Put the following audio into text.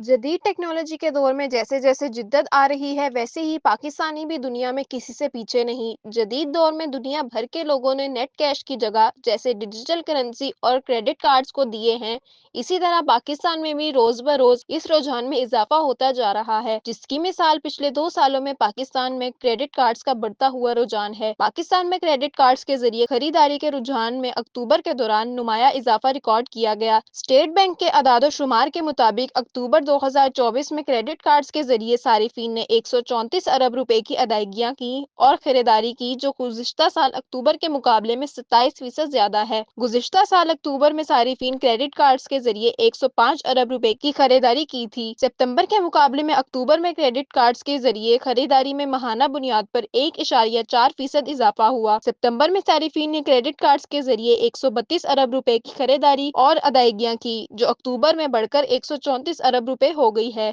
जदीद टेक्नोलॉजी के दौर में जैसे जैसे जिद्दत आ रही है वैसे ही पाकिस्तानी भी दुनिया में किसी से पीछे नहीं। जदीद दौर में दुनिया भर के लोगों ने नेट कैश की जगह जैसे डिजिटल करेंसी और क्रेडिट कार्ड्स को दिए हैं। इसी तरह पाकिस्तान में भी रोज ब रोज इस रुझान में इजाफा होता जा रहा है, जिसकी मिसाल पिछले 2 सालों में पाकिस्तान में क्रेडिट कार्ड्स का बढ़ता हुआ रुझान है। पाकिस्तान में क्रेडिट कार्ड्स के जरिए खरीदारी के रुझान में अक्टूबर के दौरान नुमाया इजाफा रिकॉर्ड किया गया। स्टेट बैंक के अदाद शुमार के मुताबिक अक्टूबर 2024 में क्रेडिट कार्ड्स के जरिए सारिफिन ने 134 अरब रुपए की अदायगियां की और खरीदारी की, जो गुज़िश्ता साल अक्टूबर के मुकाबले में 27% ज्यादा है। गुज़िश्ता साल अक्टूबर में सारिफिन क्रेडिट कार्ड्स के जरिए 105 अरब रुपए की खरीदारी की थी। सितंबर के मुकाबले में अक्टूबर में क्रेडिट कार्ड्स के जरिए खरीदारी में माहाना बुनियाद पर 1.4% इजाफा हुआ। सितंबर में सारिफिन ने क्रेडिट कार्ड्स के जरिए 132 अरब रुपए की खरीदारी और अदायगियां की, जो अक्टूबर में बढ़कर 134 अरब रुपए हो गई है।